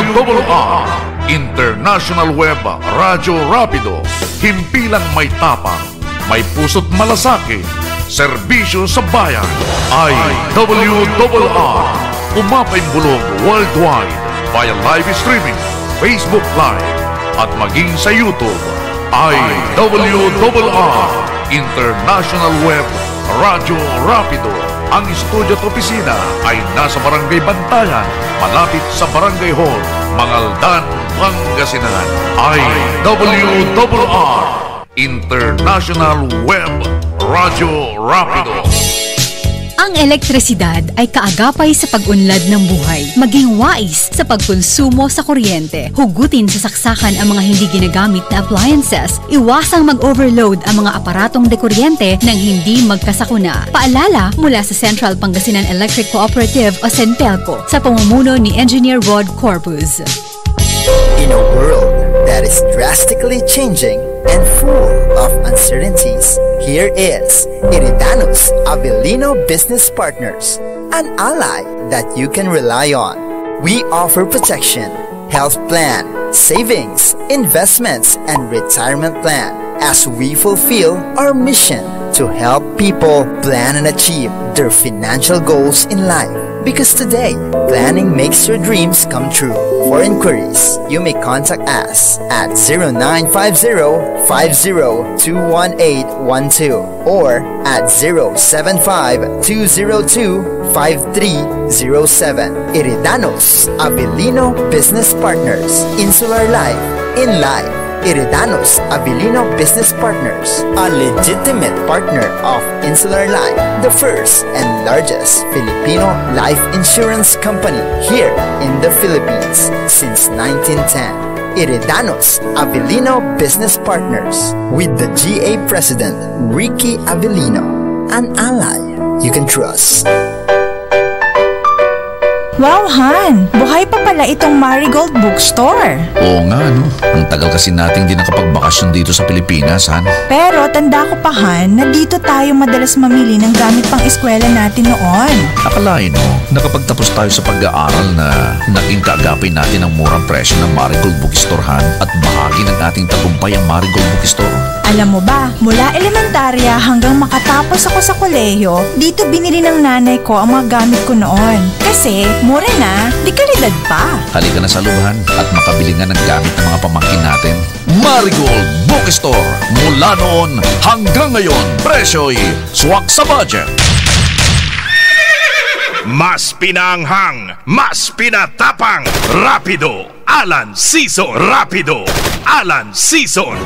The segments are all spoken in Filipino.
DWRR International Web Radyo Rapido. Himpilang may tapang, may puso't malasakit, serbisyo sa bayan. IWRR umapay bulog worldwide via live streaming, Facebook Live at maging sa YouTube. IWRR International Web Radyo Rapido. Ang studio at opisina ay nasa Barangay Bantayan, malapit sa Barangay Hall, Mangaldan, Pangasinan. IWRR International Web Radyo Rapido. Ang elektrisidad ay kaagapay sa pag-unlad ng buhay. Maging wais sa pagkonsumo sa kuryente. Hugutin sa saksakan ang mga hindi ginagamit na appliances. Iwasang mag-overload ang mga aparatong dekuryente nang hindi magkasakuna. Paalala mula sa Central Pangasinan Electric Cooperative o CENPELCO sa pamumuno ni Engineer Rod Corpus. In a world that is drastically changing and full of uncertainties, here is Iridanos Avellino Business Partners, an ally that you can rely on. We offer protection, health plan, savings, investments, and retirement plan as we fulfill our mission to help people plan and achieve their financial goals in life. Because today, planning makes your dreams come true. For inquiries, you may contact us at 0950-50-21812 or at 075-202-5307. Iridanos Avellino Business Partners. Insular Life in Life. Iridanos Avellino Business Partners, a legitimate partner of Insular Life, the first and largest Filipino life insurance company here in the Philippines since 1910. Iridanos Avellino Business Partners with the GA President Ricky Avellino, an ally you can trust. Wow, Han! Buhay pa pala itong Marigold Bookstore. Oo nga, no? Ang tagal kasi nating di nakapagbakasyon dito sa Pilipinas, Han. Pero tanda ko pa, Han, na dito tayo madalas mamili ng gamit pang eskwela natin noon. Akalain mo, nakapagtapos tayo sa pag-aaral na naging kaagapay natin ang murang presyo ng Marigold Bookstore, Han, at bahagi ng ating tagumpay ang Marigold Bookstore. Alam mo ba, mula elementarya hanggang makatapos ako sa kolehiyo, dito binili ng nanay ko ang mga gamit ko noon. Kasi, mura na, di kalidad pa. Halika na sa lubahan at makabili nga ng gamit ng mga pamangkin natin. Marigold Bookstore. Mula noon hanggang ngayon, presyo'y swak sa budget. Mas pinaanghang, mas pinatapang. Rapido, Alan Season. Rapido, Alan Season.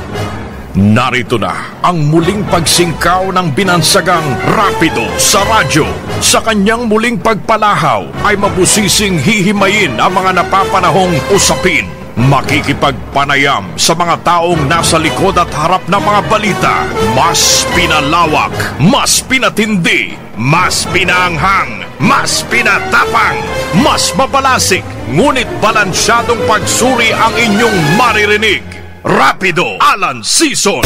Narito na ang muling pagsingkaw ng binansagang Rapido sa radyo. Sa kanyang muling pagpalahaw ay mabusising hihimayin ang mga napapanahong usapin. Makikipagpanayam sa mga taong nasa likod at harap ng mga balita. Mas pinalawak, mas pinatindi, mas pinaanghang, mas pinatapang, mas mabalasik, ngunit balansyadong pagsuri ang inyong maririnig. Rapido Alan Season.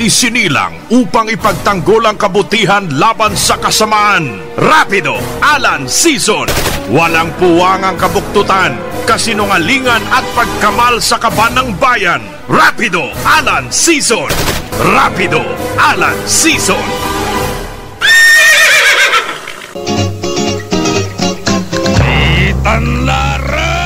Isinilang upang ipagtanggol ang kabutihan laban sa kasamaan. Rapido Alan Season. Walang puwang ang kabuktutan, kasinungalingan at pagkamal sa kaban ng bayan. Rapido Alan Season. Rapido Alan Season. Itanlara!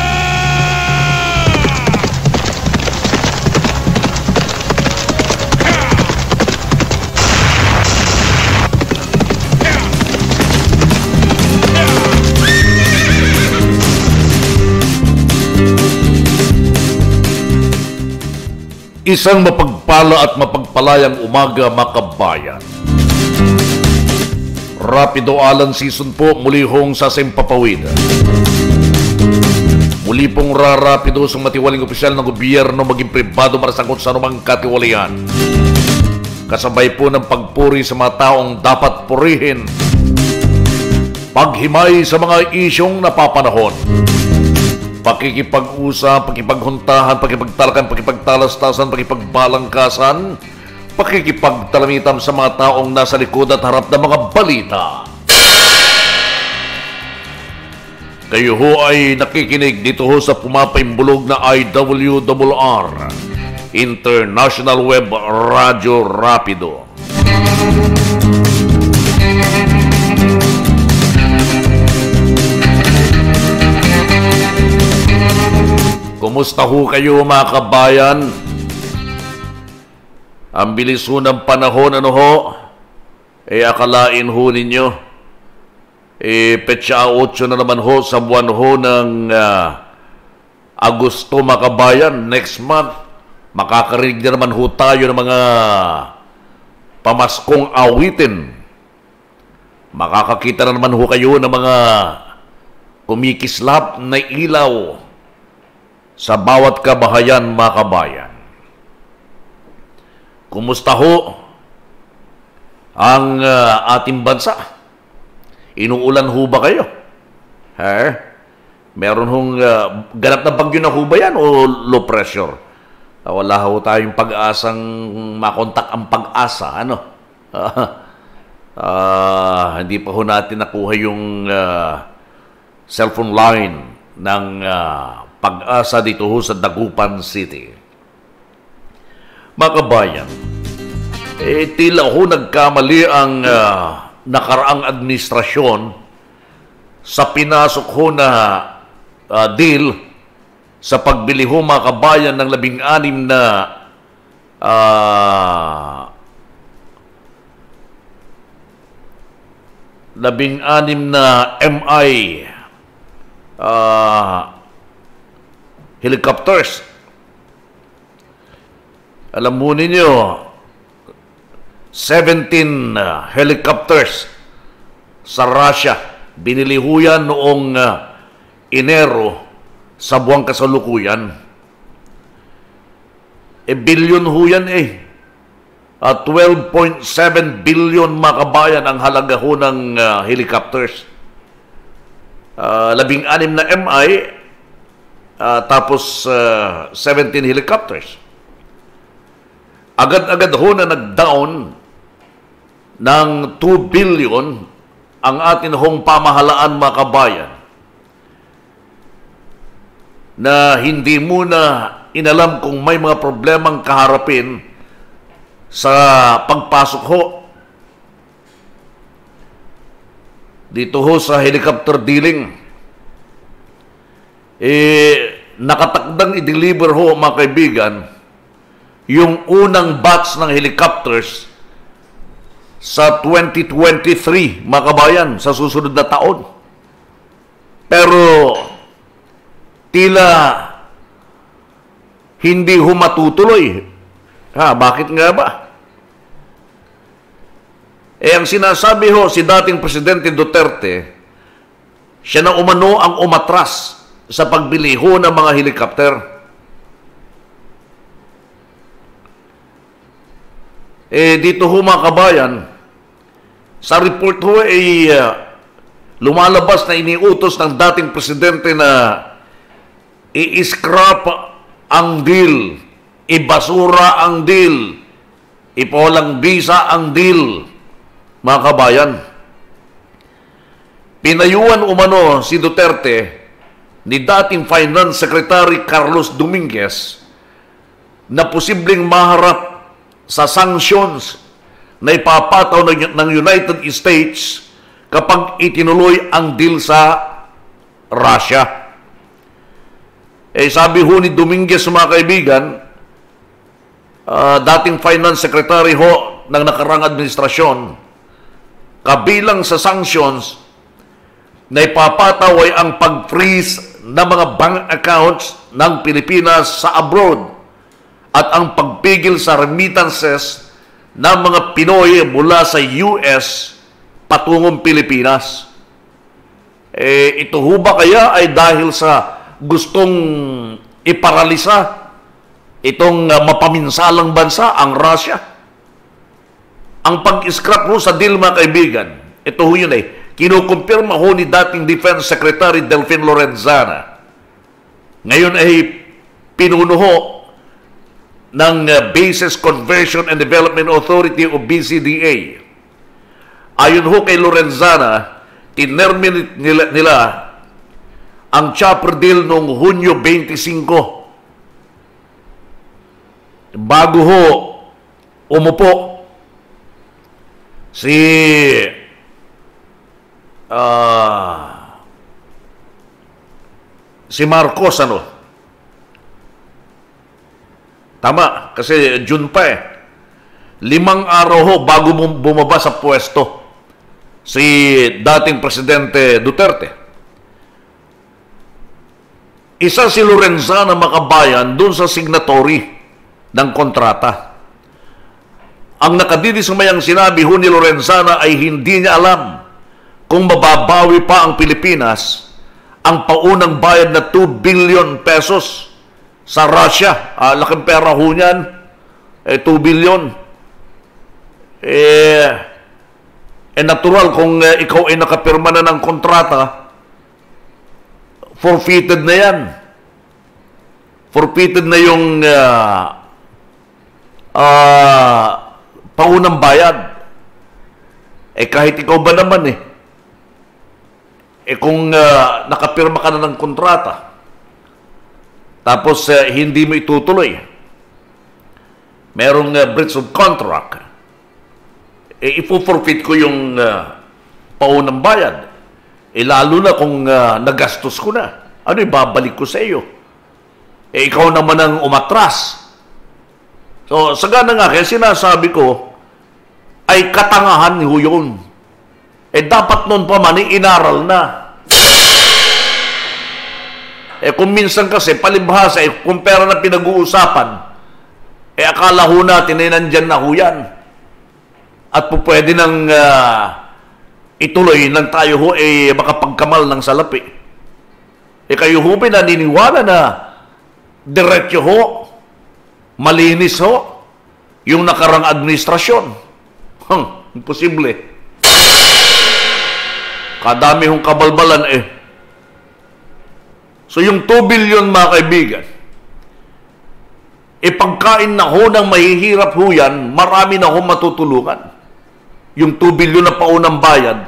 Isang mapagpala at mapagpalayang umaga, makabayan. Rapido Alan Season po muli hong sa Sempapawid. Muli pong rarapido sa matiwaling opisyal ng gobyerno maging pribado marasagot sa anumang katiwalian. Kasabay po ng pagpuri sa mga taong dapat purihin. Paghimay sa mga isyong napapanahon. Pakikipag-usap, pakipaghuntahan, pakipagtalakan, pakipagtalastasan, pakipagbalangkasan, pakikipagtalamitam sa mga taong nasa likod at harap ng mga balita. Kayo ho ay nakikinig dito ho sa pumapaimbulog na IWRR, International Web Radio Rapido. Kumusta ho kayo mga kabayan? Ang bilis ho ng panahon, ano ho? Akalain ho ninyo. Petsa 8 na naman ho sa buwan ho ng Agosto, mga kabayan. Next month, makakarinig na naman ho tayo ng mga pamaskong awitin. Makakakita na naman ho kayo ng mga kumikislap na ilaw sa bawat kabahayan, mga kabayan. Kumusta ho ang ating bansa? Inuulan ho ba kayo? Meron hong ganap na bagyo na ho ba yan o low pressure? Wala ho tayong pag-asang makontak ang pag-asa. Ano? Hindi pa ho natin nakuha yung cellphone line ng pag-asa dito ho sa Dagupan City. Mga kabayan, tila ho nagkamali ang nakaraang administrasyon sa pinasok ho na deal sa pagbili ho, mga kabayan, ng 16 na MI helicopters. Alam mo ninyo, 17 helicopters sa Russia. Binili ho yan noong Enero sa buwang kasalukuyan. Billion ho yan 12.7 billion, mga kabayan, ang halaga ho ng helicopters. 16 na MI, tapos 17 helicopters. Agad-agad ho na nag-down ng 2 billion ang atin hong pamahalaan, mga kabayan, na hindi muna inalam kung may mga problemang kaharapin sa pagpasok ho dito ho sa helicopter dealing. Nakatakdang i-deliver ho, mga kaibigan, yung unang batch ng helicopters sa 2023, mga kabayan, sa susunod na taon. Pero tila hindi ho matutuloy. Bakit nga ba? Ang sinasabi ho si dating Presidente Duterte, siya na umano ang umatras sa pagbili ho ng mga helicopter. Dito ho, mga kabayan, sa report ho lumalabas na iniutos ng dating presidente na i-scrap ang deal, ibasura ang deal, ipawalang bisa ang deal, mga kabayan. Pinayuan umano si Duterte ni dating Finance Secretary Carlos Dominguez na posibleng maharap sa sanctions na ipapataw ng United States kapag itinuloy ang deal sa Russia. Sabi ho ni Dominguez, mga kaibigan, dating Finance Secretary ho ng nakarang administrasyon, kabilang sa sanctions na ipapataw ay ang pag-freeze ng mga bank accounts ng Pilipinas sa abroad at ang pagpigil sa remittances ng mga Pinoy mula sa US patungong Pilipinas. Ito ho ba kaya ay dahil sa gustong iparalisa itong mapaminsalang bansa, ang Russia? Ang pag-scrap ho sa deal, mga kaibigan, ito ho yun kinukumpirma ho ni dating Defense Secretary Delfin Lorenzana. Ngayon ay pinuno ho ng Bases Conversion and Development Authority o BCDA. Ayon ho kay Lorenzana, tinerminate nila ang chopper deal noong Hunyo 25. Bago ho umupo si Marcos, Tama, kasi June pa eh. 5 araw ho bago bumaba sa pwesto si dating Presidente Duterte. Isa si Lorenzana Macabayan dun sa signatory ng kontrata. Ang nakadidismayang sinabi ho ni Lorenzana ay hindi niya alam kung mababawi pa ang Pilipinas ang paunang bayad na 2 billion pesos sa Russia. Laking pera ho niyan. 2 billion. Natural kung ikaw ay nakapirma na ng kontrata, forfeited na yan. Forfeited na yung paunang bayad. Kahit ikaw ba naman kung nakapirma ka na ng kontrata, tapos hindi mo itutuloy, merong breach of contract, ipo-forfeit ko yung paunang bayad. Lalo na kung nagastos ko na. Ano ibabalik ko sa iyo? Ikaw naman ang umatras. So, sagana nga, kaya sinasabi ko, ay katangahan ho yun. Dapat nun pa man, inaral na. Kung minsan kasi, palibhasa, kung pera na pinag-uusapan, akala ho natin, nandyan na ho yan. At po pwede nang ituloy nang tayo ho makapagkamal ng salapi. Kayo ho naniniwala na diretso ho, malinis ho, yung nakarang administrasyon. Imposible. Kadami hong kabalbalan So yung 2 billion mga kaibigan, pagkain na ho ng mahihirap ho yan, marami na ho matutulungan. Yung 2 billion na paunang bayad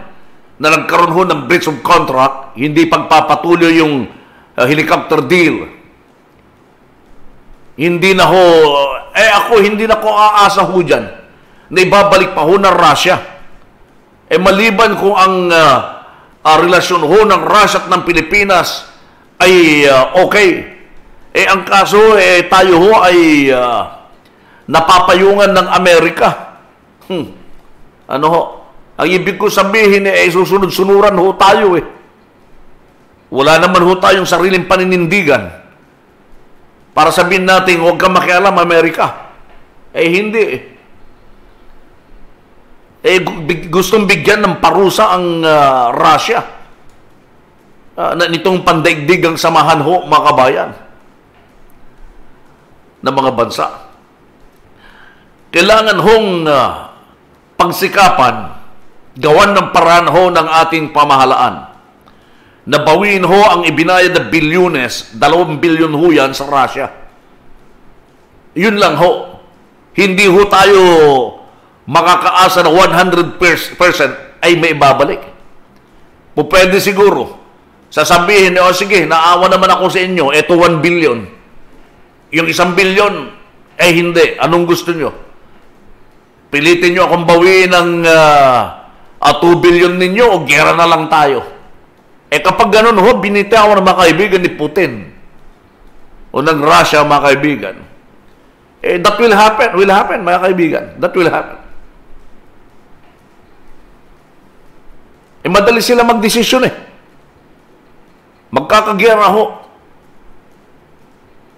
na nagkaroon ho ng breach of contract, hindi pagpapatuloy yung helicopter deal. Hindi na ho, hindi na ko aasa ho dyan na ibabalik pa ho ng Russia. Maliban kung ang relasyon ho ng Russia at ng Pilipinas ay okay. Ang kaso, tayo ho ay napapayungan ng Amerika. Ano ho? Ang ibig ko sabihin susunod-sunuran ho tayo Wala naman ho tayong sariling paninindigan para sabihin natin, huwag kang makialam, Amerika. Hindi. Gustong bigyan ng parusa ang Russia. Nitong pandaigdigang samahan ho, mga kabayan, ng mga bansa. Kailangan hong pagsikapan, gawan ng paraan ho ng ating pamahalaan. Nabawiin ho ang ibinayad na bilyones, 2 bilyon ho yan sa Russia. Yun lang ho. Hindi ho tayo makakaasa na 100% ay may ibabalik. Pwede siguro. Sasabihin, sige, naawa naman ako sa inyo, 1 billion. Yung 1 billion, hindi. Anong gusto nyo? Pilitin nyo akong bawiin ng 2 billion ninyo o gera na lang tayo. Kapag ganun ho, binitawan ng mga kaibigan ni Putin o ng Russia, mga kaibigan, that will happen, mga kaibigan. That will happen. Madali sila magdesisyon Magkakagera ho.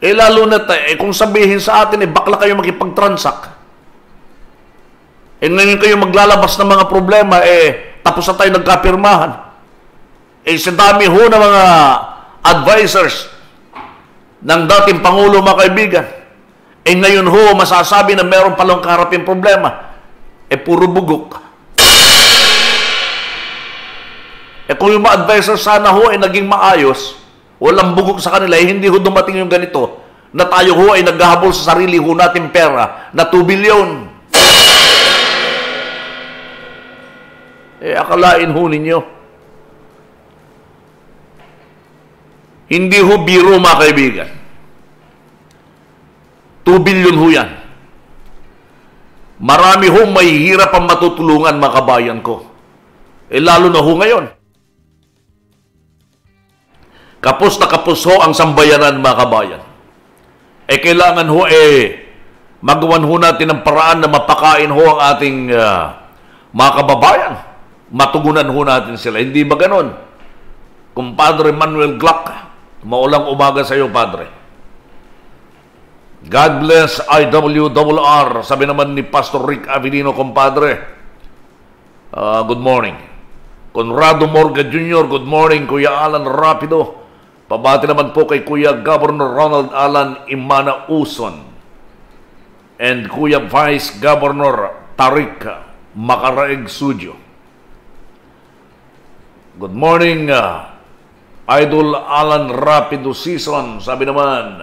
Lalo na kung sabihin sa atin, bakla kayo makipag-transact. Ngayon kayo maglalabas ng mga problema, tapos na tayo nagkapirmahan. Sa dami ho ng mga advisors ng dating Pangulo, mga kaibigan. Ngayon ho, masasabi na meron palang kaharapin problema. Puro bugok. Kung yung mga advisors sana ho ay naging maayos, walang bugok sa kanila, hindi ho dumating yung ganito, na tayo ho ay naghahabol sa sarili ho natin pera na 2 billion. Akalain ho ninyo. Hindi ho biro, mga kaibigan. 2 billion ho yan. Marami ho may hirap ang matutulungan, mga kabayan ko. Lalo na ho ngayon. Kapos na kapos ho ang sambayanan, mga kabayan. Kailangan ho magawan ho natin ang paraan na mapakain ho ang ating mga kababayan. Matugunan ho natin sila. Hindi ba ganon? Kumpadre Manuel Glock, maulang umaga sa iyo, Padre. God bless IWRR. Sabi naman ni Pastor Rick Avelino, Kumpadre. Good morning. Conrado Morga Jr., good morning. Kuya Alan Rapido. Pabati naman po kay Kuya Governor Ronald Alan Imana Uson and Kuya Vice Governor Tarik Makaraeg Sudio. Good morning, Idol Alan Rapido Season. Sabi naman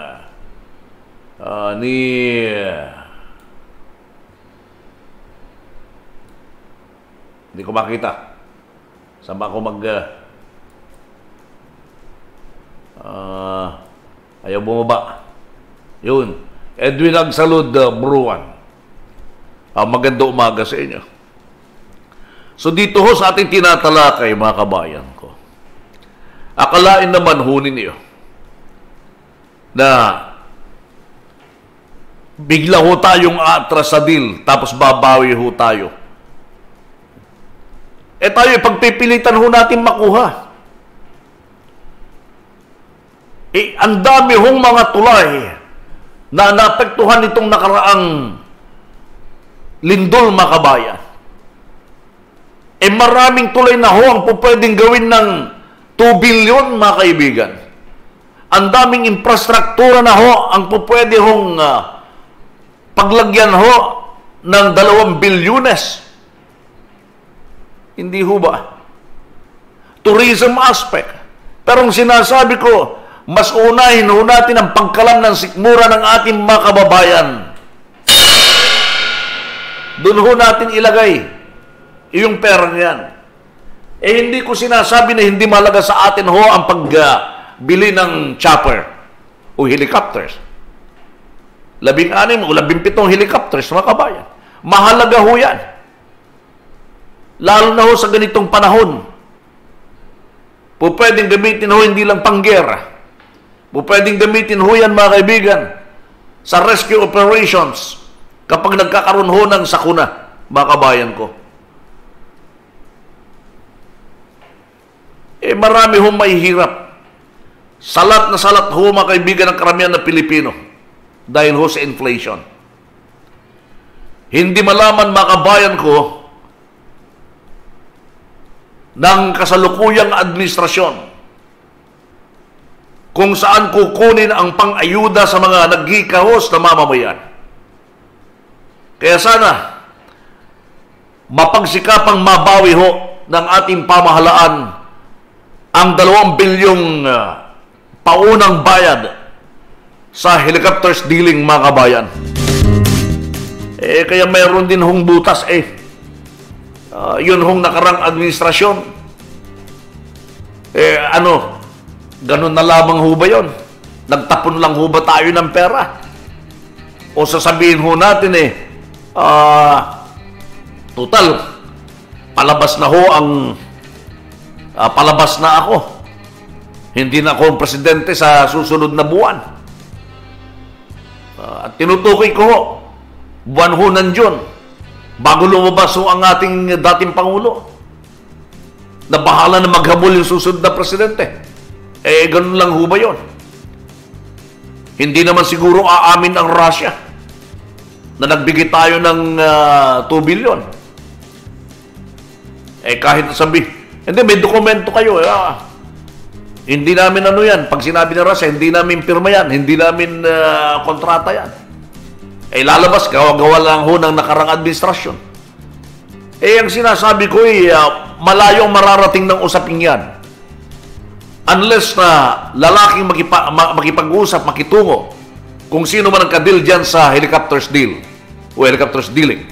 hindi ko makita. Saan ba ako ayaw bumaba. Yun. Edwin Agsalud Bruan. Maganda umaga sa inyo. So dito ho sa ating tinatalakay, mga kabayan ko, akalain naman ho ninyo na bigla ho tayong atras sa deal tapos babawi ho tayo. Tayo pagpipilitan ho natin makuha. Ang dami hong mga tulay na naapektuhan itong nakaraang lindol, mga kabayan. Maraming tulay na ho ang pwedeng gawin ng 2 billion, mga kaibigan. Ang daming infrastruktura na ho ang pwede hong paglagyan ho ng 2 bilyones. Hindi ho ba? Tourism aspect. Pero ang sinasabi ko, mas unahin ho natin ang pagkalam ng sikmura ng ating mga kababayan. Doon ho natin ilagay yung pera niyan. Hindi ko sinasabi na hindi mahalaga sa atin ho ang pagbili ng chopper o helicopters. 16 o 17 helicopters, mga kabayan. Mahalaga ho yan. Lalo na ho sa ganitong panahon. Pwedeng gamitin ho hindi lang panggera. Pwedeng gamitin ho yan, mga kaibigan, sa rescue operations kapag nagkakaroon ho ng sakuna, mga kabayan ko. Marami ho may hirap. Salat na salat ho, mga kaibigan, ng karamihan na Pilipino dahil ho sa inflation. Hindi malaman, mga kabayan ko, ng kasalukuyang administrasyon kung saan kukunin ang pang-ayuda sa mga naghikahos na mamamayan. Kaya sana mapagsikapang mabawi ho ng ating pamahalaan ang 2 bilyong paunang bayad sa helicopters dealing, mga kabayan. Kaya mayroon din hong butas yun hong nakarang administrasyon. Ganun na lamang ho ba yun? Nagtapon lang ho ba tayo ng pera? O sasabihin ho natin total, palabas na ho ang palabas na ako. Hindi na ako ang presidente sa susunod na buwan. At tinutukoy ko ho, buwan ho nandiyon, bago lumabas ho ang ating dating Pangulo, na bahala na maghabol yung susunod na presidente. Ganun lang ho ba yun? Hindi naman siguro aamin ang Russia na nagbigay tayo ng 2 billion. Kahit sabi, hindi, may dokumento kayo. Hindi namin yan. Pag sinabi ng Russia, hindi namin pirma yan. Hindi namin kontrata yan. Lalabas, gawa lang ho ng nakarang administrasyon. Ang sinasabi ko malayong mararating ng usaping yan. Unless na lalaking makipag-usap, makitungo kung sino man ang kadil dyan sa helicopters deal o helicopters dealing.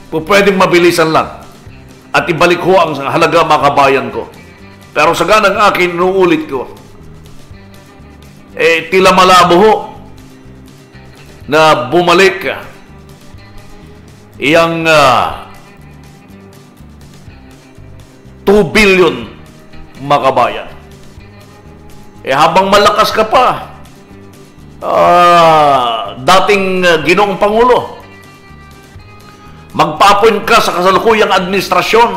Pwedeng mabilisan lang at ibalik ho ang halaga, mga kabayan ko. Pero sa ganang akin, inuulit ko, tila malabo ho na bumalik iyang 2 billion makabayan. Habang malakas ka pa, dating Ginoong Pangulo, magpa-appoint ka sa kasalukuyang administrasyon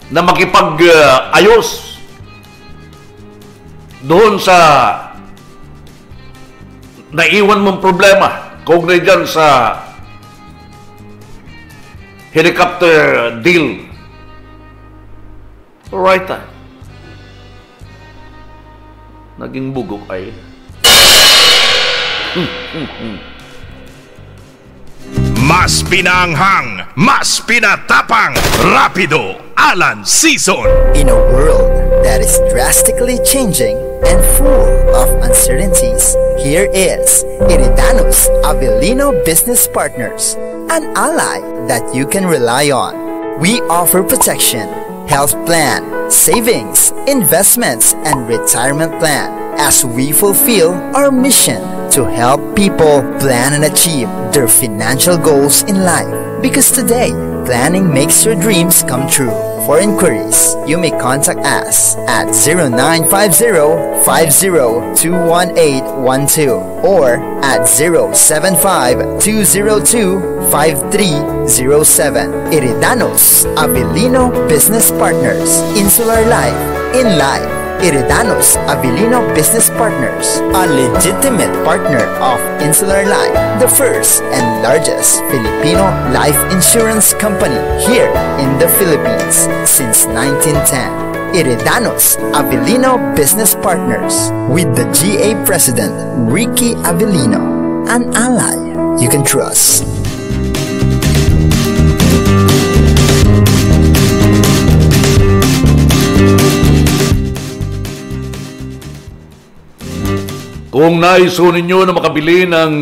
na makipag-ayos doon sa naiwan mong problema kaugnay dyan sa helicopter deal. Right, naging bugok ay Mas pinaanghang, mas pinatapang, rapido, Alan Season. In a world that is drastically changing and full of uncertainties, here is Iridanos Avellino Business Partners, an ally that you can rely on. We offer protection, health plan, savings, investments, and retirement plan as we fulfill our mission to help people plan and achieve their financial goals in life. Because today, planning makes your dreams come true. For inquiries, you may contact us at 0950-50-21812 or at 075-202-5307. Iridanos Avellino Business Partners. Insular Life in Life. Iridanos Avellino Business Partners, a legitimate partner of Insular Life, the first and largest Filipino life insurance company here in the Philippines since 1910. Iridanos Avellino Business Partners with the GA President Ricky Avellino, an ally you can trust. Kung naiso ninyo na makabili ng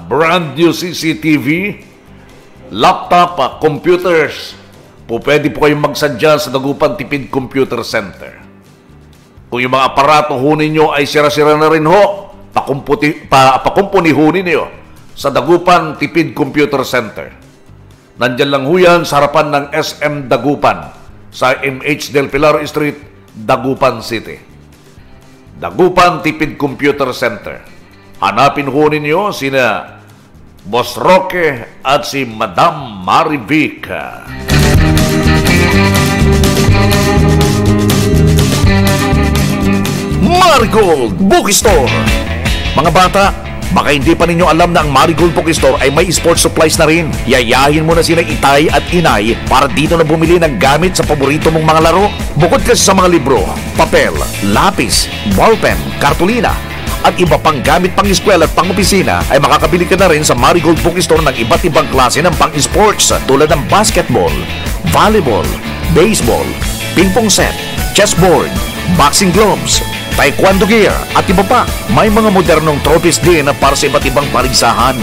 brand new CCTV, laptop, computers, pwede po kayong magsadya sa Dagupan Tipid Computer Center. Kung yung mga aparato ho ninyo ay sira-sira na rin ho, pakumpuni ho ninyo sa Dagupan Tipid Computer Center. Nandyan lang ho yan sa harapan ng SM Dagupan sa MH Del Pilar Street, Dagupan City. Dagupan Tipid Computer Center. Hanapin ho ninyo sina Boss Roque at si Madam Marivic. Marigold Bookstore. Mga bata, baka hindi pa ninyo alam na ang Marigold Bookstore ay may sports supplies na rin. Yayahin mo na sina Itay at Inay para dito na bumili ng gamit sa paborito mong mga laro. Bukod kasi sa mga libro, papel, lapis, ballpen, kartulina, at iba pang gamit pang eskwela at pang opisina, ay makakabili ka na rin sa Marigold Bookstore ng iba't ibang klase ng pang sports tulad ng basketball, volleyball, baseball, ping-pong set, chessboard, boxing gloves, taekwondo gear, at iba pa. May mga modernong trophies din para sa iba't ibang paligsahan.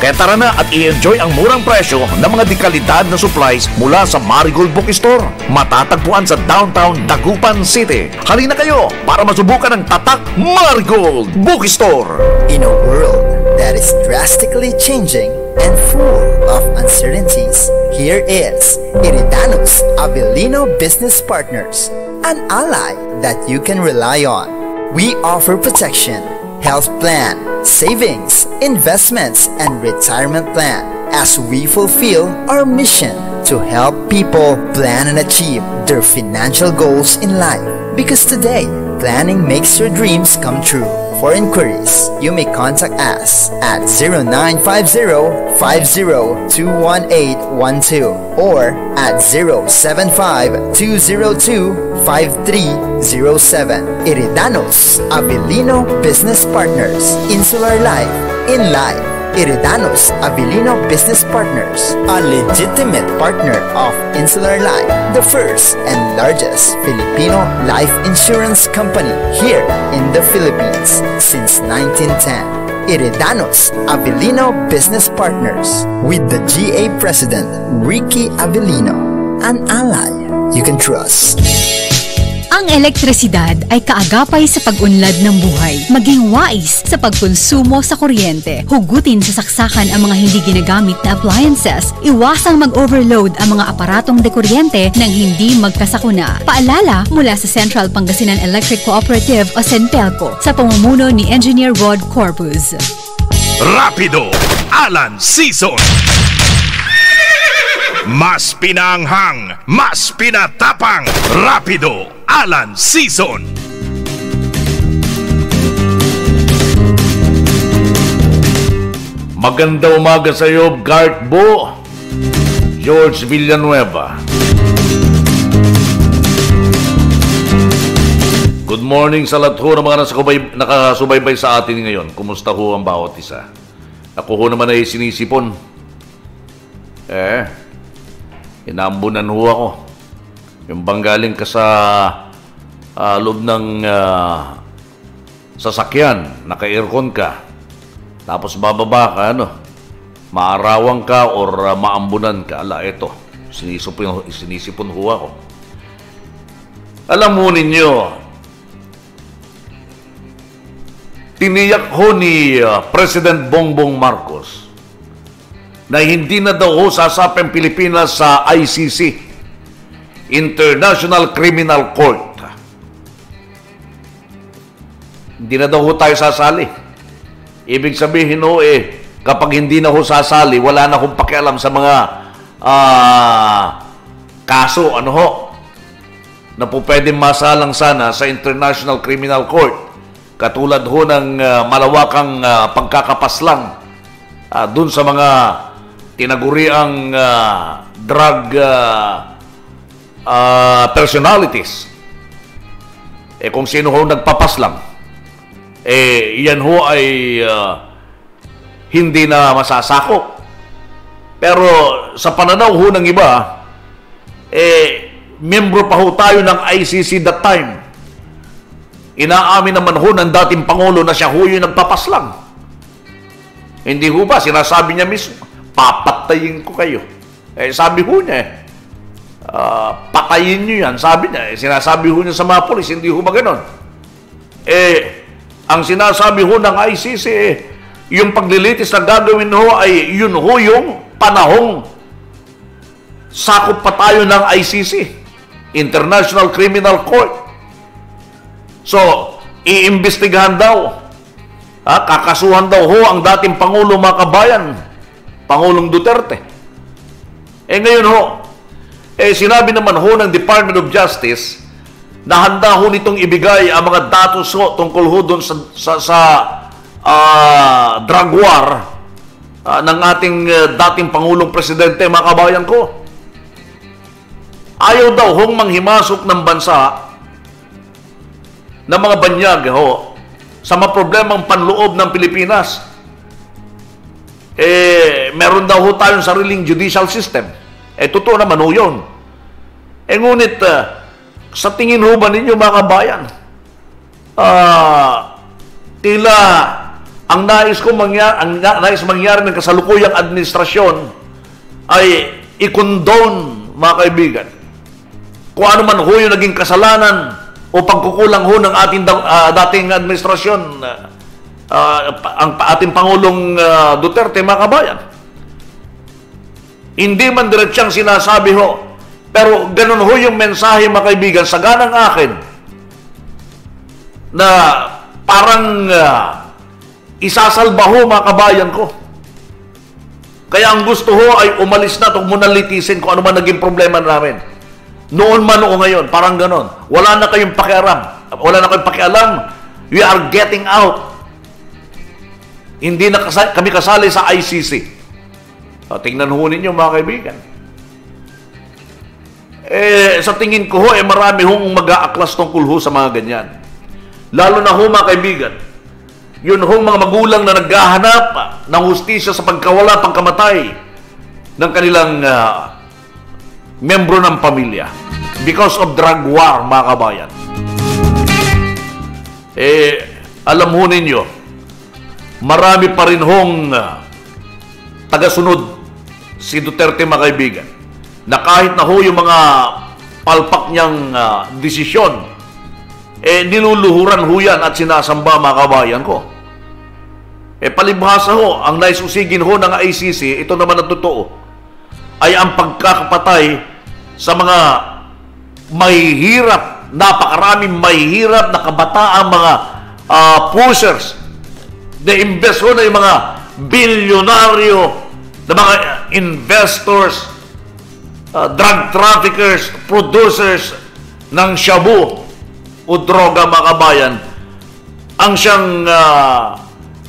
Kaya tara na at i-enjoy ang murang presyo ng mga dekalidad na supplies mula sa Marigold Bookstore. Matatagpuan sa downtown Dagupan City. Halina kayo para masubukan ang tatak Marigold Bookstore. In a world that is drastically changing and full of uncertainties, here is Iridanos Avellino Business Partners, an ally that you can rely on. We offer protection, health plan, savings, investments, and retirement plan as we fulfill our mission to help people plan and achieve their financial goals in life. Because today, planning makes your dreams come true. For inquiries, you may contact us at 0950-50-21812 or at 075-202-5307. Iridanos Avellino Business Partners. Insular Life in Life. Iridanos Avellino Business Partners, a legitimate partner of Insular Life, the first and largest Filipino life insurance company here in the Philippines since 1910. Iridanos Avellino Business Partners with the GA President Ricky Avellino, an ally you can trust. Ang elektrisidad ay kaagapay sa pag-unlad ng buhay. Maging wais sa pagkonsumo sa kuryente. Hugutin sa saksakan ang mga hindi ginagamit na appliances. Iwasang mag-overload ang mga aparatong dekuryente nang hindi magkasakuna. Paalala mula sa Central Pangasinan Electric Cooperative o CENPELCO sa pamumuno ni Engineer Rod Corpus. Rapido Alan Season. Mas pinanghang, mas pinatapang. Rapido Alan Season. Maganda umaga sa iyo, Gart Bo. George Villanueva. Good morning sa lahat ho ng mga nakasubaybay sa atin ngayon. Kumusta ho ang bawat isa? Ako ho naman ay sinisipon. Inambunan ho ako. Yung bang galing ka sa loob ng sasakyan, naka-aircon ka, tapos bababa ka, maarawang ka or maambunan ka. Eto, sinisipon ho ako. Alam mo ninyo, tiniyak ho ni President Bongbong Marcos na hindi na daw ho sasapang Pilipinas sa ICC, International Criminal Court. Hindi na daw ho tayo sasali. Ibig sabihin ho kapag hindi na ho sasali, wala na hong pakialam sa mga kaso, na po pwedeng masalang sana sa International Criminal Court. Katulad ho ng malawakang pagkakapaslang dun sa mga tinaguriang drug personalities. Kung sino ho nagpapaslang, yan ho ay hindi na masasakop. Pero sa pananaw ho ng iba, miyembro pa ho tayo ng ICC that time. Inaamin naman ho ng dating Pangulo na siya ho yung nagpapaslang. Hindi ho ba? Sinasabi niya mismo, papatayin ko kayo. Sabi ho niya, patayin niyo yan. Sabi niya, sinasabi ho niya sa mga polis, hindi ho ba ganon? Ang sinasabi ho ng ICC, yung paglilitis na gagawin ho ay yun ho yung panahong sakop pa tayo ng ICC, International Criminal Court. So, iimbestigahan daw, kakasuhan daw ho ang dating Pangulo, mga kabayan, Pangulong Duterte. Ngayon ho, sinabi naman ho ng Department of Justice na handa ho nitong ibigay ang mga datos ho tungkol ho doon sa drug war ng ating dating Pangulong Presidente, mga kabayan ko. Ayaw daw hong manghimasok ng bansa na mga banyag ho sa mga problemang panloob ng Pilipinas. Meron daw ho tayong sariling judicial system. Totoo naman ho yun. Ngunit sa tingin ho ba ninyo, mga kabayan, tila ang nais mangyari ng kasalukuyang administrasyon ay i-condone, mga kaibigan, kung ano man ho yung naging kasalanan o pagkukulang ho ng ating dating administrasyon, ang ating Pangulong Duterte, mga kabayan. Hindi man diretsang sinasabi ho, pero ganun ho yung mensahe, mga kaibigan, sa ganang akin, na parang isasalba ho, mga kabayan ko. Kaya ang gusto ho ay umalis na, huwag mo nang litisin kung ano man naging problema namin. Noon man o ngayon, parang ganon. Wala na kayong pakialam. Wala na kayong pakialam. We are getting out. Hindi na kami kasali sa ICC. Tingnan ho ninyo, mga kaibigan. Sa tingin ko ho, marami hong mag-aaklas tungkol ho sa mga ganyan. Lalo na ho, mga kaibigan, yun hong mga magulang na naghahanap ng hustisya sa pagkawala, pagkamatay ng kanilang membro ng pamilya because of drug war, mga kabayan. Alam ho ninyo, marami pa rin hong tagasunod si Duterte, mga kaibigan, na kahit na ho yung mga palpak niyang desisyon niluluhuran ho yan at sinasamba, mga kabayan ko. Palibhasa ho, ang naisusigin ho ng ICC, ito naman ang totoo, ay ang pagkakapatay sa mga mahihirap, napakaraming mahihirap na kabataang mga pushers. Na-invest ho na yung mga bilyonaryo, na mga investors, drug traffickers, producers ng shabu o droga, mga kabayan, ang siyang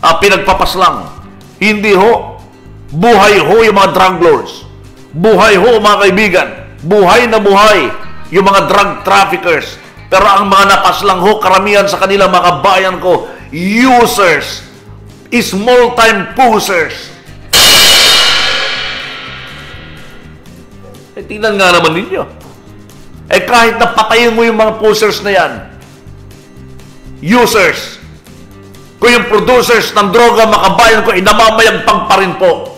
pinagpapaslang. Hindi ho. Buhay ho yung mga drug lords. Buhay ho, mga kaibigan. Buhay na buhay yung mga drug traffickers. Pero ang mga napaslang ho, karamihan sa kanila, mga kabayan ko, users, small-time pushers. Tingnan nga naman ninyo. Kahit na patayin mo yung mga pushers na yan, users, kung yung producers ng droga, makabayan ko, namamayagpag pa rin po.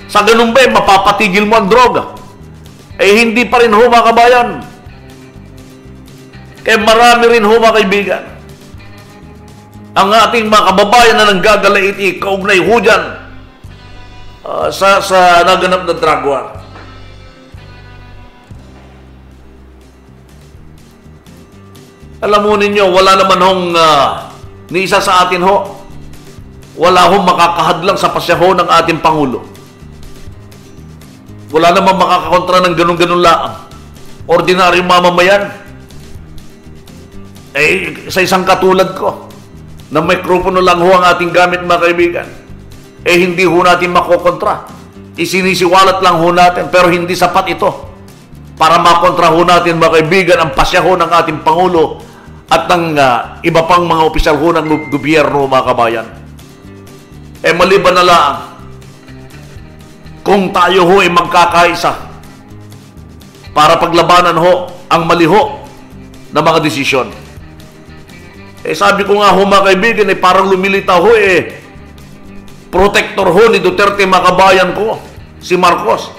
Sa ganun ba, mapapatigil mo ang droga? Hindi pa rin ho, mga kabayan. Kaya marami rin ho, mga kaibigan, ang ating mga kababayan na nanggagalaiti, kaugnay ho dyan, sa naganap na drug war. Alam mo ninyo, wala naman hong ni isa sa atin ho, wala hong makakahadlang sa pasyaho ng ating Pangulo. Wala naman makakakontra ng ganun-ganun laang. Ordinaryong mamamayan. Sa isang katulad ko, na mikropono lang ho ang ating gamit, mga kaibigan, hindi ho natin makokontra. Isinisiwalat lang ho natin, pero hindi sapat ito para makontra ho natin, mga kaibigan, ang pasyaho ng ating Pangulo at ng iba pang mga opisyal ho ng gobyerno, mga kabayan. Maliban na lang kung tayo ho ay magkakaisa para paglabanan ho ang mali ho na mga desisyon. Sabi ko nga ho, mga kaibigan, parang lumilitaw ho protector ho ni Duterte, mga kabayan ko, si Marcos.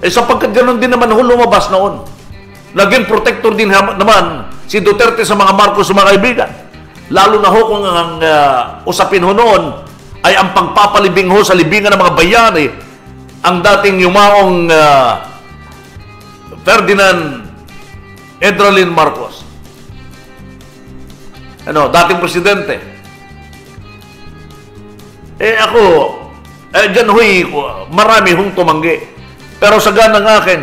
Sapagkat ganoon din naman ho lumabas noon. Naging protector din naman si Duterte sa mga Marcos, mga kaibigan. Lalo na ho kung ang usapin ho noon ay ang pagpapalibing ho sa libingan ng mga bayani, ang dating yumaong Ferdinand Edralin Marcos. Dating presidente. Ako, dyan huy, marami hong tumanggi. Pero sa ganang akin,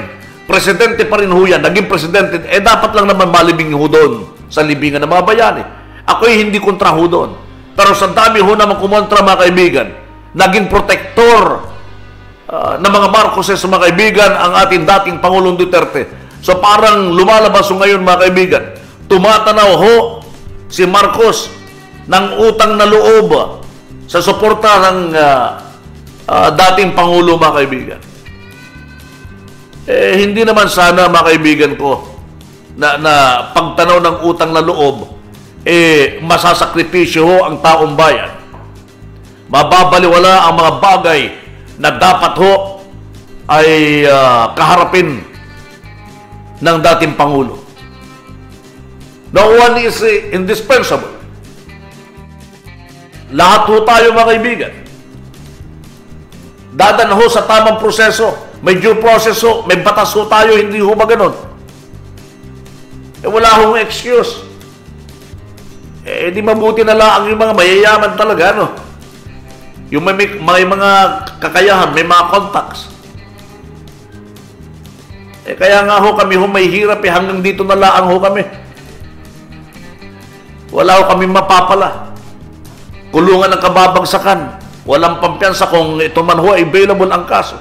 presidente pa rin ho yan, naging presidente, dapat lang naman malibing ho doon sa libingan ng mga bayani. Ako'y hindi kontra ho doon. Pero sa dami ho naman kumontra, mga kaibigan, naging protector ng mga Marcoses, mga kaibigan, ang ating dating Pangulong Duterte. So parang lumalabas ho ngayon, mga kaibigan, tumatanaw ho si Marcos ng utang na loob sa suporta ng dating Pangulo, mga kaibigan. Hindi naman sana, mga kaibigan ko, na pagtanaw ng utang na loob, masasakripisyo ho ang taong bayan. Mababaliwala ang mga bagay na dapat ho ay kaharapin ng dating Pangulo. No one is indispensable. Lahat ho tayo, mga kaibigan, dadan ho sa tamang proseso. May due process ho, may batas ho tayo, hindi ho ba ganun? Wala hong excuse. Di mabuti na lang yung mga mayayaman talaga, no? Yung may mga kakayahan, may mga contacts. Kaya nga ho kami ho may hirap, hanggang dito na lang ho kami. Wala ho kami mapapala. Kulungan ng kababagsakan. Walang pampiyansa kung ito man ho ay available ang kaso.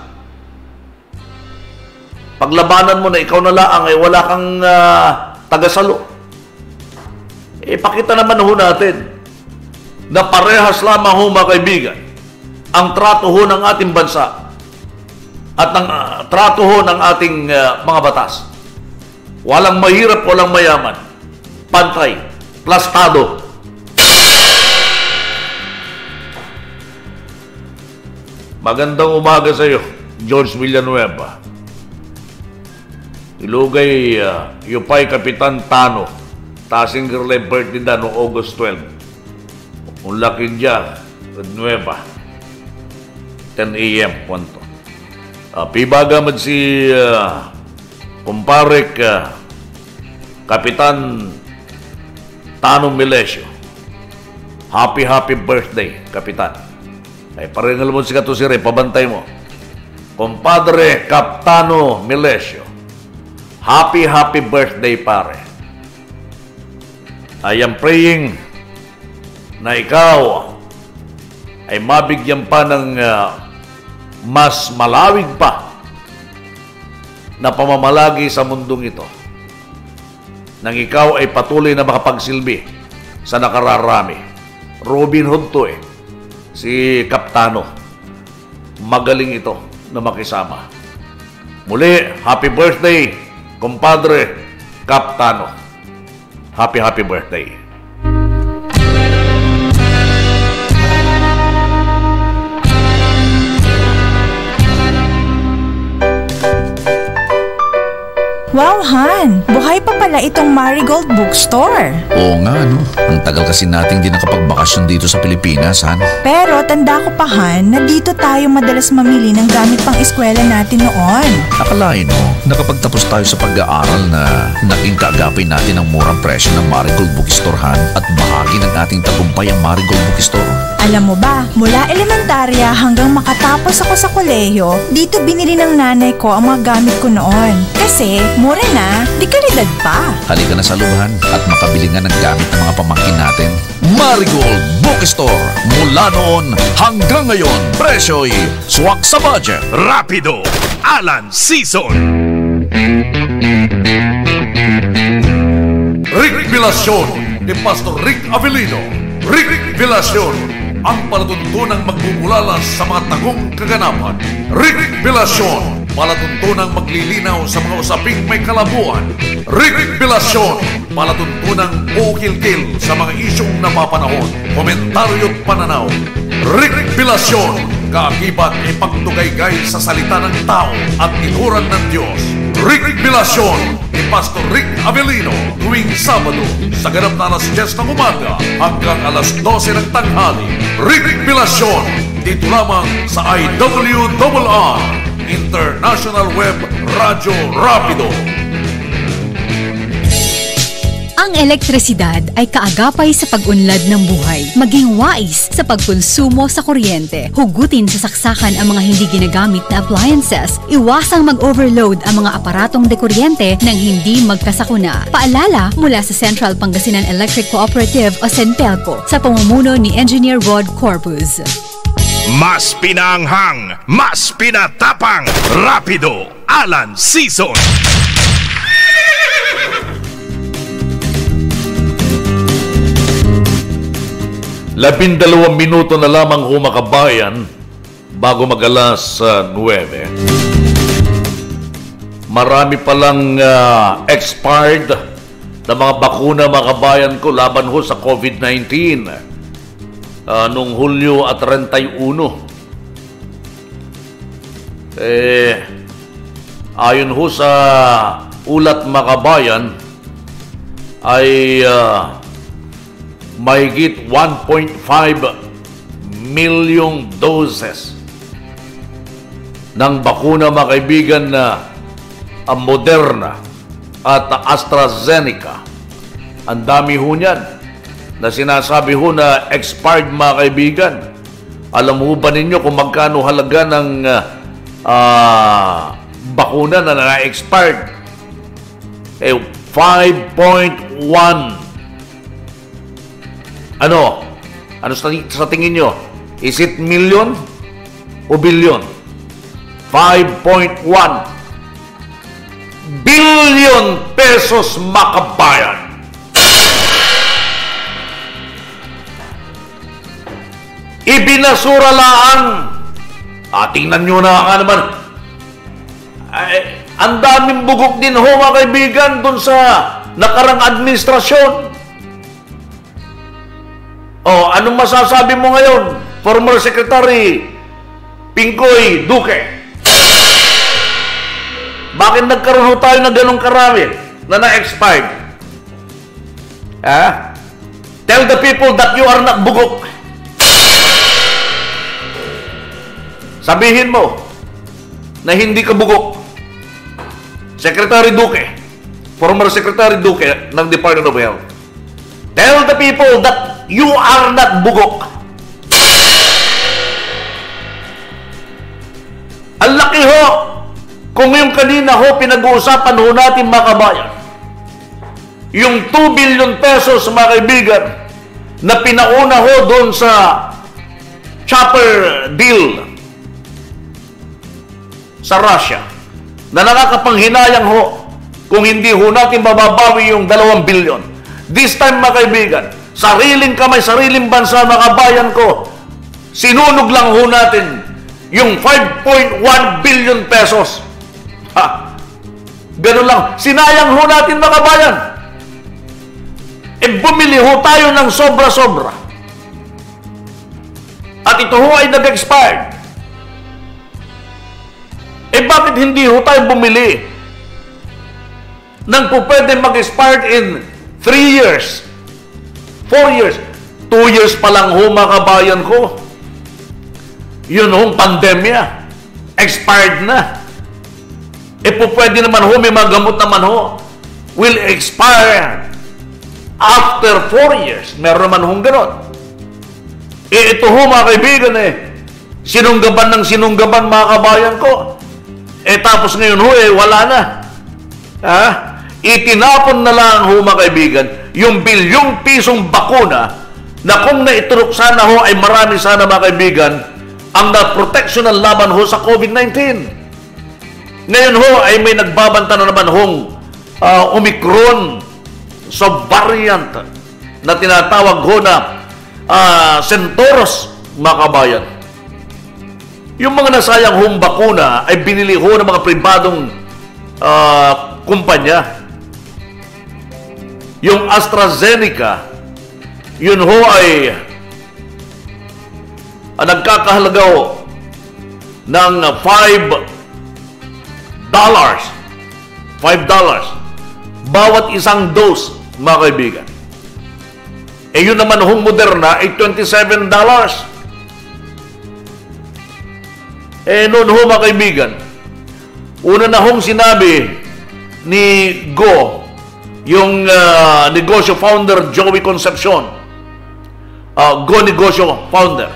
Paglabanan mo na ikaw na lang ay wala kang tagasalo. Ipakita naman ho natin na parehas lamang ho, mga kaibigan, ang trato ho ng ating bansa at ang trato ho ng ating mga batas. Walang mahirap, walang mayaman. Pantay, plastado. Magandang umaga sa iyo, George Villanueva. Ilugay Yupay Kapitan Tano. Tasing girlay birthday da no August 12. Un laki dyan. Nueva. 10 a.m. Punto. Pibaga man si kumparek Kapitan Tano Milesio. Happy birthday, Kapitan. Ay paringal mo si Katusire, pabantay mo. Compadre Capitano Milesio. Happy birthday, pare. I am praying na ikaw ay mabigyan pa ng mas malawig pa na pamamalagi sa mundong ito. Nang ikaw ay patuloy na makapagsilbi sa nakararami. Robin Hood to si Kapitano. Magaling ito na makisama. Muli, happy birthday, Compadre Kapitano. Happy birthday. Wow, Han! Buhay pa pala itong Marigold Bookstore. Oo nga, no? Ang tagal kasi nating di nakapagbakasyon dito sa Pilipinas, Han. Pero tanda ko pa, Han, na dito tayo madalas mamili ng gamit pang eskwela natin noon. Akalain mo, nakapagtapos tayo sa pag-aaral na naging kaagapay natin ang murang presyo ng Marigold Bookstore, Han, at bahagi ng ating tagumpay ang Marigold Bookstore. Alam mo ba, mula elementarya hanggang makatapos ako sa kolehiyo, dito binili ng nanay ko ang mga gamit ko noon. Kasi, mura na, di kalidad pa. Halika na sa lubahan at makabili nga ng gamit ng mga pamangkin natin. Marigold Bookstore. Mula noon hanggang ngayon, presyo'y swak sa budget. Rapido Alan Season. Rick Villacion ni Pastor Rick Avelino. Rick Villacion, ang palatuntunang magbubulalas sa mga tagong kaganapan. Rick Villacion, palatuntunang maglilinaw sa mga usaping may kalabuan. Rick Villacion, palatuntunang ukil-kil sa mga isyong napapanahon, komentaryo at pananaw. Rick Villacion, kaakibat ipagtugaygay sa salita ng tao at ituran ng Diyos. Rick Villacion ni Pastor Rick Avelino tuwing Sabado sa ganap na alas 10 ng umaga hanggang alas 12 ng tanghali. Rick Villacion dito lamang sa IWRR International Web Radio Rapido. Ang elektrisidad ay kaagapay sa pag-unlad ng buhay. Maging wais sa pagkonsumo sa kuryente. Hugutin sa saksakan ang mga hindi ginagamit na appliances. Iwasang mag-overload ang mga aparatong dekuryente nang hindi magkasakuna. Paalala mula sa Central Pangasinan Electric Cooperative o CENPELCO sa pamumuno ni Engineer Rod Corpus. Mas pinaanghang, mas pinatapang, Rapido Alan Season. Labindalawang minuto na lamang humakabayan bago mag-alas 9. Marami palang expired na mga bakuna, mga kabayan ko, laban ho sa COVID-19 noong Hulyo at 31. Ayon ho sa ulat, mga kabayan, ay mahigit 1.5 milyong doses ng bakuna, mga kaibigan, na ang Moderna at AstraZeneca. Ang dami ho niyan na sinasabi ho na expired, mga kaibigan. Alam ho ba ninyo kung magkano halaga ng bakuna na na-expired? 5.1. Ano sa tingin nyo? Is it million o billion? 5.1 billion pesos, makabayan. Ibinasura laan. Tingnan nyo na ka naman. Ang daming bugok din ho, mga kaibigan, dun sa nakarang administrasyon. Anong masasabi mo ngayon, former Secretary Pingkoy Duque? Bakit nagkaroon ho tayo na ganong karami na na-expired? Tell the people that you are not bugok. Sabihin mo na hindi ka bugok. Secretary Duque, former Secretary Duque ng Department of Health. Tell the people that you are not bugok. Ang laki ho, kung yung kanina ho, pinag-uusapan ho natin mga kabayan, yung 2 billion pesos mga kaibigan, na pinauna ho doon sa chopper deal sa Russia, na nakakapanghinayang ho, kung hindi ho natin mababawi yung 2 billion. This time mga kaibigan, sariling kamay, sariling bansa mga kabayan ko, sinunog lang ho natin yung 5.1 billion pesos. Ganun lang. Sinayang ho natin mga kabayan. Bumili ho tayo ng sobra-sobra. At ito ho ay nag-expired. Bakit hindi ho tayo bumili nang po pwede mag-expired in 3 years, 4 years, 2 years pa lang ho mga kabayan ko. Yun hong pandemya, expired na. Po pwede naman ho, may mga gamot naman ho, will expire after 4 years. Meron naman hong ganon. Ito ho mga kaibigan sinunggaban ng sinunggaban mga kabayan ko. Tapos ngayon ho wala na. Itinapon na lang ho mga kaibigan yung bilyong pisong bakuna na kung naitulok sana ho ay marami sana mga kaibigan ang na-protection ng laban ho sa COVID-19. Ngayon ho ay may nagbabanta na naman hong Omicron subvariant na tinatawag ho na Centaurus mga kabayan. Yung mga nasayang hong bakuna ay binili ho ng mga pribadong kumpanya. Yung AstraZeneca, yun ho ay nagkakahalaga ho ng $5 bawat isang dose mga kaibigan. Yun naman hong Moderna ay $27. Noon ho mga kaibigan, una na hong sinabi ni Go, yung negosyo founder Joey Concepcion, Go negosyo founder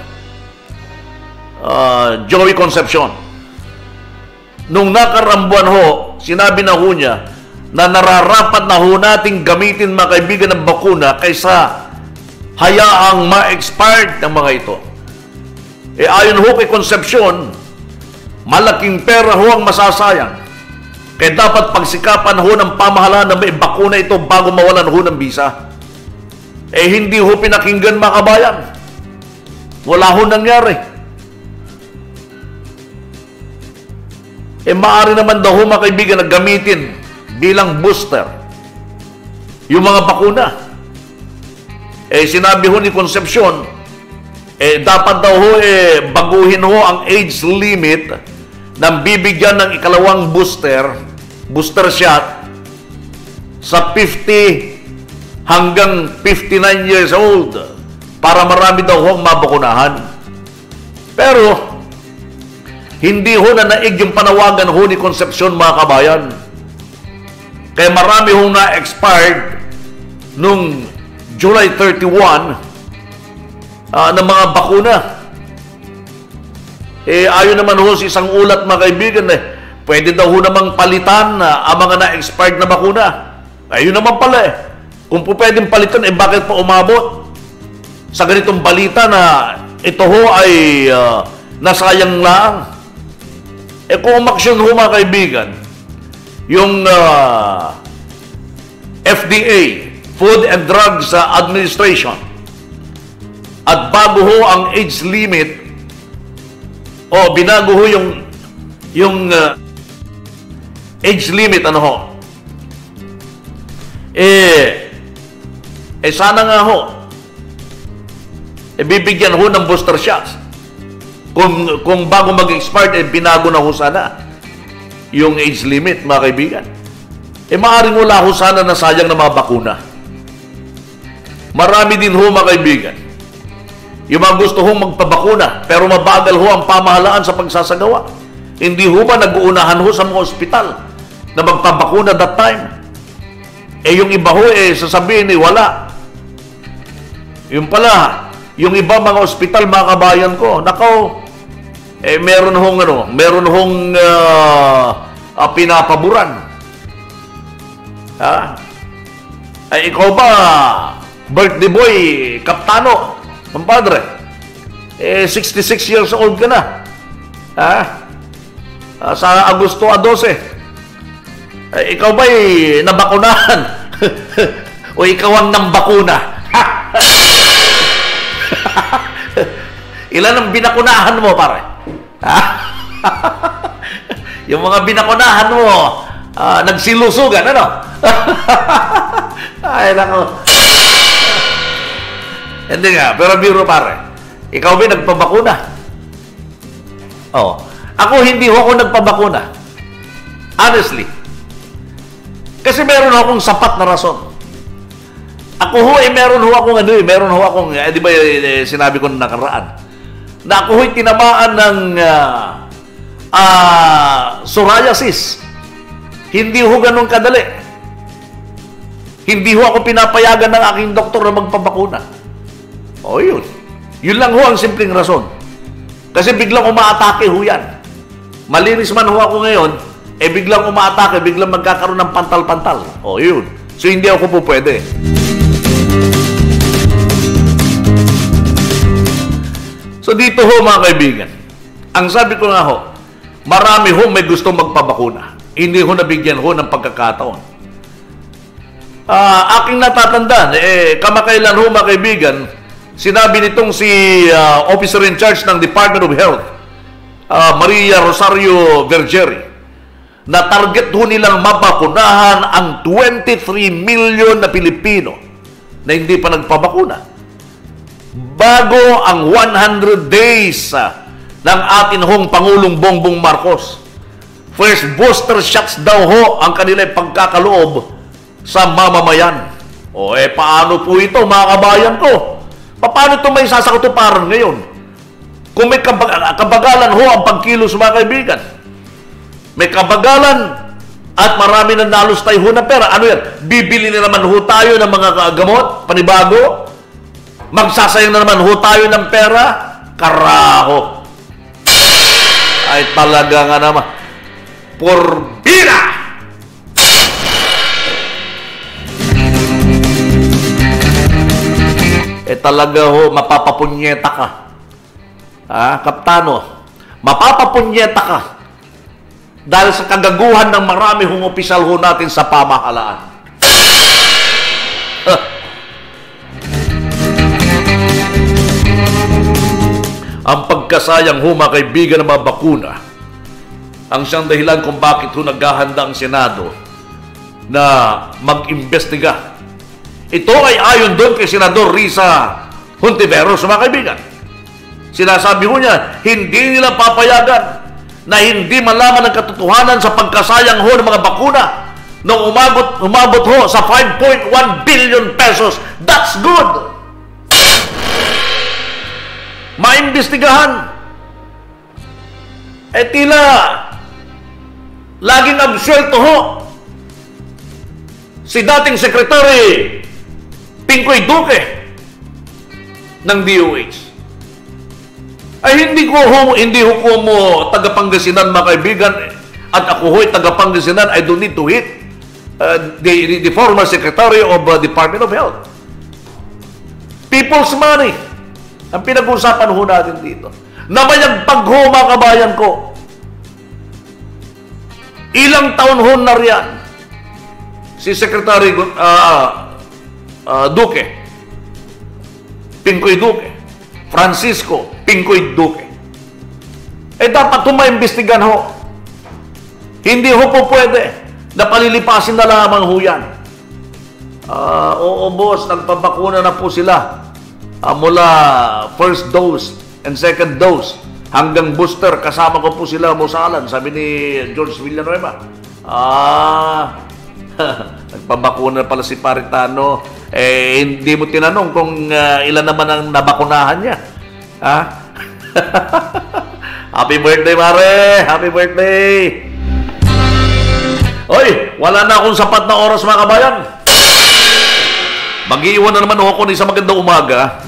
Joey Concepcion, nung nakarambuan ho, sinabi na ho niya na nararapat na ho nating gamitin mga kaibigan ng bakuna kaysa hayaang ma-expired ng mga ito. Ayon ho kay Concepcion, malaking pera ho ang masasayang. Kaya dapat pagsikapan ho ng pamahalaan na may bakuna ito bago mawalan ho ng bisa. Hindi ho pinakinggan mga kabayan. Wala ho nangyari. Maaari naman daw ho mga kaibigan na gamitin bilang booster yung mga bakuna. Sinabi ho ni Concepcion, dapat daw ho baguhin ho ang age limit nang bibigyan ng ikalawang booster shot sa 50 hanggang 59 years old para marami daw ho ang mabakunahan. Pero hindi ho na naig yung panawagan ho ni Concepcion mga kabayan. Kaya marami hong na-expired nung July 31 ng mga bakuna. Ayon naman ho sa isang ulat mga kaibigan, pwede daw ho namang palitan ang mga na-expired na bakuna. Ayun naman pala kung po pwedeng palitan, bakit pa umabot sa ganitong balita na ito ho ay nasayang lang? Kung umaksyon ho mga kaibigan, yung FDA, Food and Drugs Administration, at bago ho ang age limit, binago ho yung age limit, ano ho? Sana nga ho, bibigyan ho ng booster shots. Kung bago mag-expire, binago na ho sana yung age limit, mga kaibigan. Maaaring wala ho sana na sayang na mga bakuna. Marami din ho, mga kaibigan, yung mga gusto hong magpabakuna, pero mabagal ho ang pamahalaan sa pagsasagawa. Hindi ho ba nag-uunahan ho sa mga ospital na magpabakuna that time? Yung iba ho, sasabihin wala. Yung pala, yung iba mga ospital, mga kabayan ko, nakaw, meron hong pinapaboran. Ikaw ba, birthday boy, Kaptano, compadre, 66 years old ka na. Sa Agosto 12. Ikaw ba'y nabakunahan? O ikaw ang nambakuna? Ilan ang binakunahan mo, pare? Yung mga binakunahan mo, nagsilusugan, ano? Ay, nako. Hindi nga, pero biro, pare. Ikaw ba'y nagpabakuna? Ako, hindi ho ako nagpabakuna. Honestly. Kasi meron akong sapat na rason. Ako ho, meron ho akong, di ba sinabi ko na nakaraan, na ako ho'y tinamaan ng psoriasis. Hindi ho ganun kadali. Hindi ho ako pinapayagan ng aking doktor na magpabakuna. Yun. Yun lang ho ang simpleng rason. Kasi biglang umaatake ho yan. Malinis man ho ako ngayon, biglang umaatake, biglang magkakaroon ng pantal-pantal. Yun. So, hindi ako po pwede. So, dito ho, mga kaibigan, ang sabi ko nga ho, marami ho may gustong magpabakuna. Hindi ho nabigyan ho ng pagkakataon. Aking natatandaan, kamakailan ho, mga kaibigan, sinabi nitong si officer in charge ng Department of Health, Maria Rosario Vergeri, na target ho nilang mabakunahan ang 23 million na Pilipino na hindi pa nagpabakuna bago ang 100 days ng atin hong Pangulong Bongbong Marcos. First booster shots daw ho ang kanilang pagkakaloob sa mamamayan. Paano po ito, mga kabayan ko? Paano ito may sasakatuparan ngayon? Kung may kabagalan ho ang pagkilos, mga kaibigan, may kabagalan at marami na nalustay ho na pera. Ano yan? Bibili na naman ho tayo ng mga gamot, panibago. Magsasayang na naman ho tayo ng pera. Karaho. Ay talaga nga naman. Porbida! Talaga ho, mapapapunyeta ka. Kaptano, mapapapunyeta ka dahil sa kagaguhan ng marami hong opisyal ho natin sa pamahalaan. Ang pagkasayang ho, mga kaibigan, ng mga bakuna, ang siyang dahilan kung bakit ho naghahanda ang Senado na mag-imbestiga. Ito ay ayon doon kay Senador Risa Hontiveros, mga kaibigan. Sinasabi ho niya, hindi nila papayagan na hindi malaman ang katotohanan sa pagkasayang ho ng mga bakuna nung umabot ho sa 5.1 billion pesos. That's good! Maimbestigahan. Tila laging absuelto ho si dating Secretary Pinkoy Duque ng DOH. Hindi ko mo taga-Pangasinan, mga kaibigan, at ako ho'y taga-Pangasinan. I don't need to hit the former Secretary of Department of Health. People's money ang pinag-usapan ho natin dito. Namayagpag ho, mga kabayan ko. Ilang taon ho na riyan si Secretary Duque, Pinkoy Duque, Francisco Pinkoy Duque. Dapat maimbestigan ho. Hindi ho po pwede na palilipasin na lamang ho yan. Oo, boss, nagpabakuna na po sila mula first dose and second dose hanggang booster, kasama ko po sila musalan, sabi ni George Villanueva. Nagpabakuna pala si Paritano. Hindi mo tinanong kung ilan naman ang nabakunahan niya. Happy birthday, Mare! Happy birthday! Hoy, wala na akong sapat na oras, mga kabayan. Mag-iiwan na naman ako ni sa magandang umaga.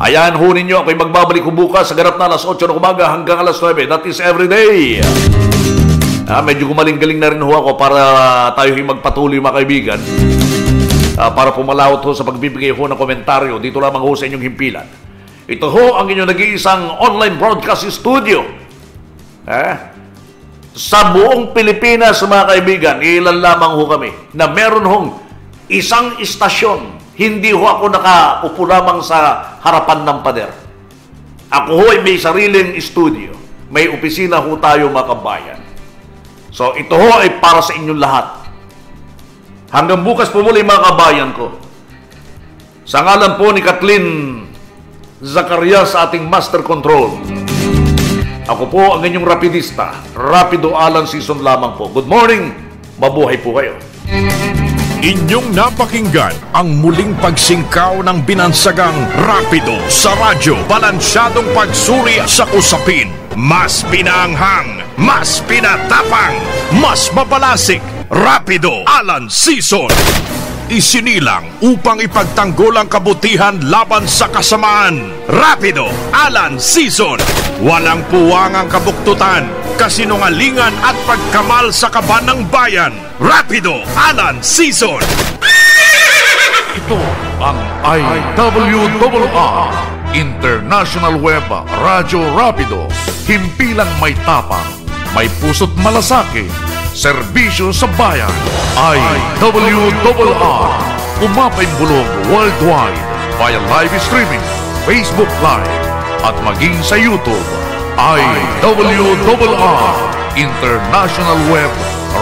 Ayan, hunin nyo. Ako'y magbabalik ko bukas sa ganap na alas 8 ng umaga hanggang alas 9. That is every day. Medyo gumaling-galing na rin ho ako para tayo magpatuloy, mga kaibigan. Para pumalawot ho sa pagbibigay ho ng komentaryo. Dito lamang ho sa inyong himpilan. Ito ho ang inyong nag-iisang online broadcast studio. Sa buong Pilipinas, mga kaibigan, ilan lamang ho kami na meron hong isang istasyon. Hindi ho ako nakaupo lamang sa harapan ng pader. Ako ho ay may sariling studio. May opisina ho tayo, mga kabayan. So, ito ho ay para sa inyong lahat. Hanggang bukas po muli, mga kabayan ko. Sa ngalan po ni Kathleen Zacarias sa ating Master Control. Ako po ang inyong rapidista, Rapido Alan Season lamang po. Good morning, mabuhay po kayo. Inyong napakinggan ang muling pagsingkaw ng binansagang Rapido sa radyo. Balansyadong pagsuri sa usapin. Mas pinaanghang, mas pinatapang, mas mapalasik. Rapido Alan Season. Isinilang upang ipagtanggol ang kabutihan laban sa kasamaan. Rapido Alan Season. Walang puwang ang kabuktutan, kasinungalingan at pagkamal sa kaban ng bayan. Rapido Alan Season. Ito ang IWRR International Web Radyo Rapido. Himpilang may tapang, may puso't malasakit. Serbisyo sa bayan. IWRR. Umapay bulong worldwide via live streaming, Facebook Live, at maging sa YouTube. IWRR International Web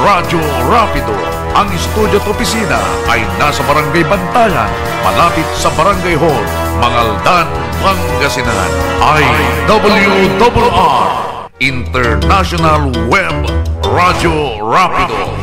Radyo Rapido. Ang studio at opisina ay nasa Barangay Bantayan, malapit sa Barangay Hall, Mangaldan, Pangasinan. IWRR International Web Radyo Rapido.